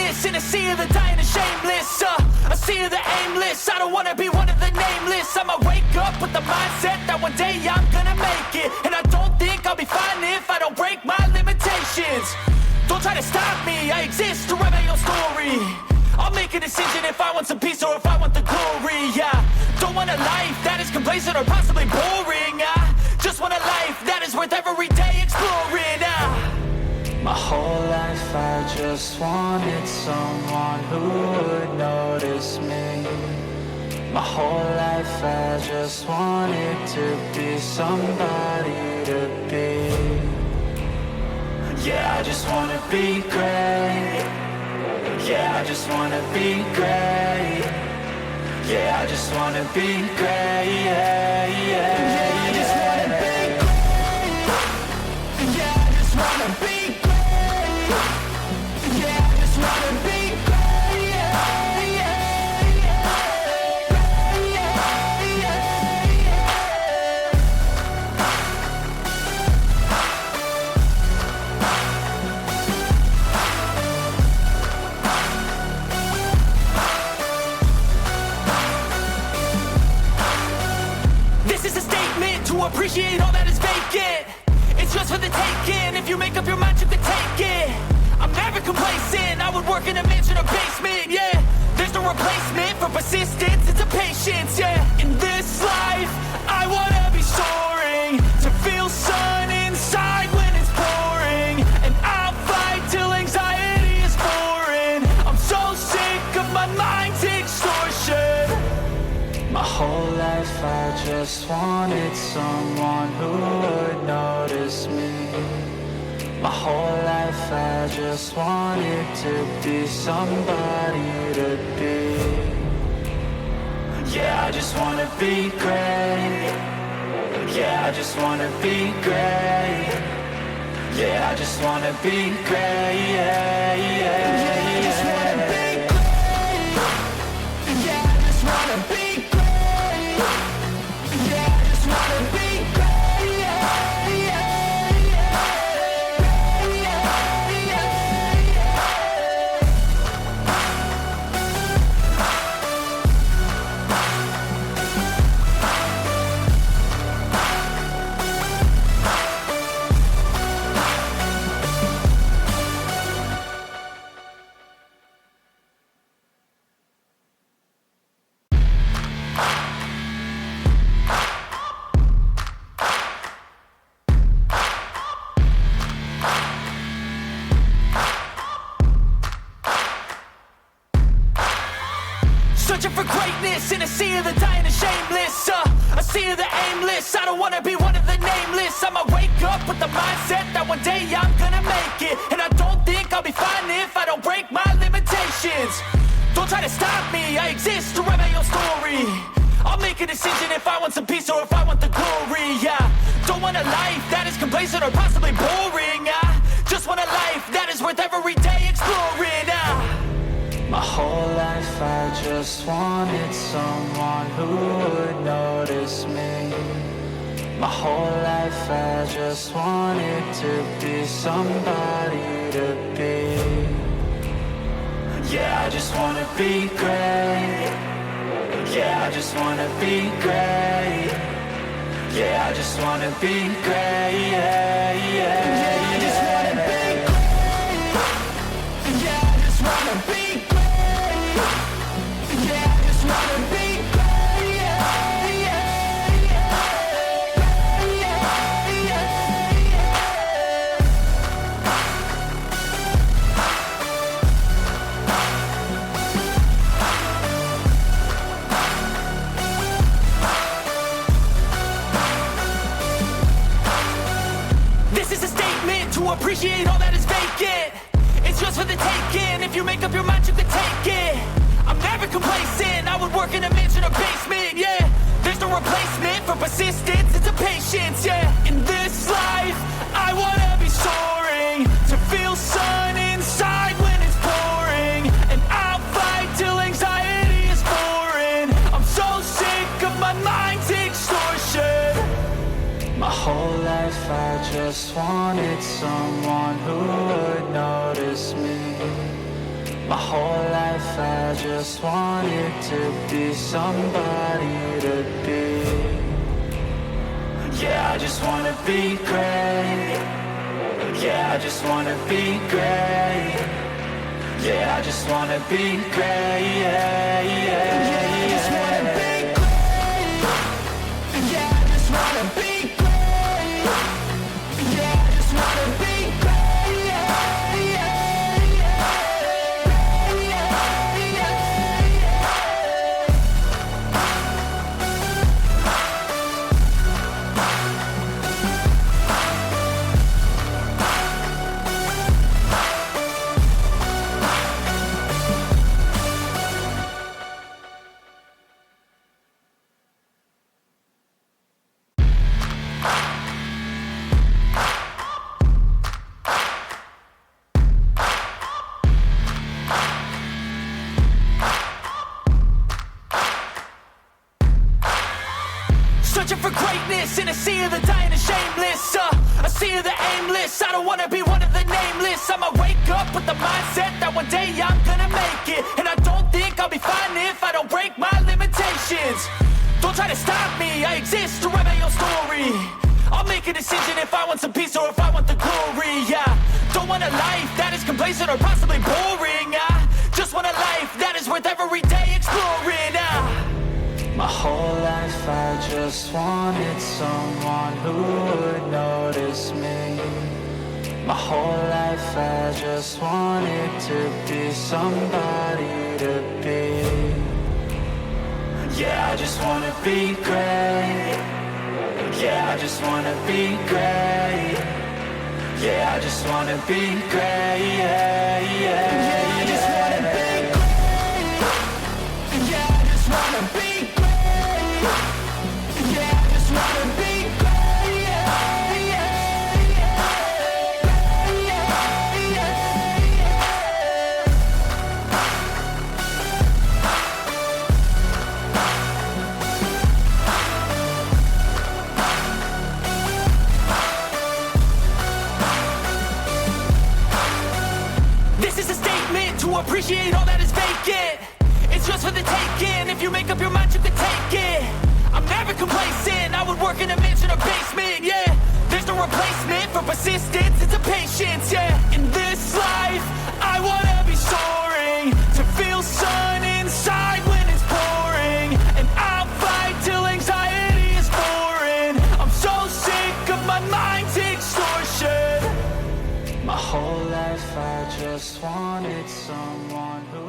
greatness in a sea of the dying and shameless. A sea of the aimless. I don't wanna be one of the nameless. I'ma wake up with the mindset that one day I'm gonna make it. And I don't think I'll be fine if I don't break my limitations. Don't try to stop me, I exist to write my own story. I'll make a decision if I want some peace or if I want the glory. Yeah, don't want a life that is complacent or possibly boring. I just want a life that is worth every day exploring. My whole life I just wanted someone who would notice me. My whole life I just wanted to be somebody to be. Yeah, I just wanna be great. Yeah, I just wanna be great. Yeah, I just wanna be great. Yeah, yeah, yeah, I just wanna be great. Yeah, I just wanna be great. Yeah, I just wanna be great. Yeah, yeah, yeah, yeah, yeah, yeah. This is a statement to appreciate all that is vacant. It's just for the taking. If you make up your mind, you can take it. I'm never complacent. I would work in a mansion or basement. Yeah, there's no replacement for persistence. It's a patience. Yeah, in this life, I wanna be soaring, to feel sun inside when it's pouring. And I'll fight till anxiety is foreign. I'm so sick of my mind's extortion. My whole life I just wanted someone who would notice me. My whole life I just wanted to be somebody to be. Yeah, I just wanna be great. Yeah, I just wanna be great. Yeah, I just wanna be great. Yeah, yeah, yeah, I just wanna be great. Yeah, I just wanna be great. Yeah, I just wanna be great. Yeah, yeah, yeah, yeah, yeah, yeah. Searching for greatness in a sea of the dying and shameless. A sea of the aimless. I don't wanna be one of the nameless. I'ma wake up with the mindset that one day I'm gonna make it. And I don't think I'll be fine if I don't break my limitations. Don't try to stop me, I exist to write my own story. I'll make a decision if I want some peace or if I want the glory. Yeah, don't want a life that is complacent or possibly boring. I just want a life that is worth every day exploring. My whole life I just wanted someone who would notice me. My whole life I just wanted to be somebody to be. Yeah, I just wanna be great. Yeah, I just wanna be great. Yeah, I just wanna be great. Yeah, yeah, yeah, I just wanna be great. Yeah, I just wanna be great. Yeah, I just wanna be great. Yeah, yeah, yeah, yeah, yeah, yeah. This is a statement to appreciate all that is vacant. It's just for the taking. If you make up your mind, you can take it. I'm never complacent. I would work in a mansion or basement. Yeah, there's no replacement for persistence. It's a patience. Yeah, in this life, I wanna be soaring, to feel sun inside when it's pouring. And I'll fight till anxiety is foreign. I'm so sick of my mind's extortion. My whole life I just wanted someone who would notice me. My whole life I just wanted to be somebody to be. Yeah, I just wanna be great. Yeah, I just wanna be great. Yeah, I just wanna be great. Yeah, yeah, yeah, I just wanna be great. Yeah, I just wanna be great. Yeah, I just wanna be great. Yeah, yeah, yeah, yeah, yeah. Searching for greatness in a sea of the dying and shameless, a sea of the aimless. I don't wanna be one of the nameless. I'ma wake up with the mindset that one day I'm gonna make it. And I don't think I'll be fine if I don't break my limitations. Don't try to stop me, I exist to write my own story. I'll make a decision if I want some peace or if I want the glory. Yeah, don't want a life that is complacent or possibly boring. I just want a life that is worth every day exploring. My whole life I just wanted someone who would notice me. My whole life I just wanted to be somebody to be. Yeah, I just wanna be great. Yeah, I just wanna be great. Yeah, I just wanna be great. Yeah, yeah, yeah, I just wanna be great. Yeah, I just wanna be great. Yeah, I just wanna be great. Yeah, yeah, yeah, yeah, yeah. This is a statement to appreciate all that is vacant. It's just for the taking. If you make up your mind, you can take it. I'm never complacent. I would work in a mansion or basement. Yeah, there's no replacement for persistence. It's a patience. Yeah, in this life, I wanna be soaring, to feel sun inside when it's pouring, and I'll fight till anxiety is foreign. I'm so sick of my mind's extortion. My whole life I just wanted someone who